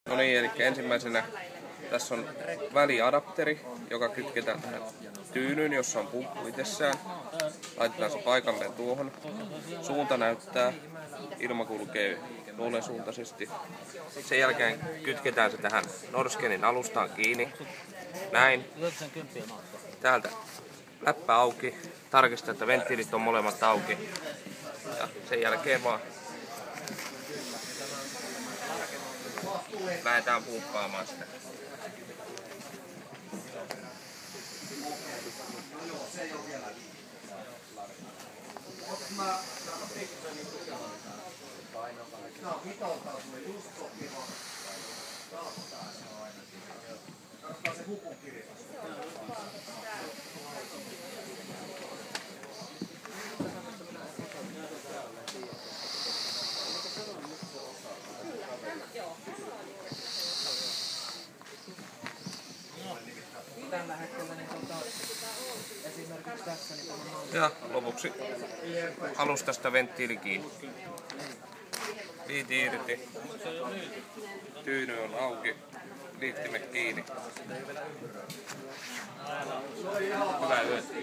No niin, eli ensimmäisenä tässä on väliadapteri, joka kytketään tähän tyynyyn, jossa on pumppu itsessään. Laitetaan se paikalleen tuohon. Suunta näyttää, ilma kulkee nuolensuuntaisesti. Sen jälkeen kytketään se tähän Norskenin alustaan kiinni. Näin. Täältä läppä auki. Tarkistaa, että venttiilit on molemmat auki. Ja sen jälkeen vaan lähdetään pumppaamaan sitä. Tällä hetkellä niin esimerkiksi tässä niin ja lopuksi alustasta venttiili kiinni. Liiti irti. Tyyny on auki. Liittimet kiinni. Hyvää yötä.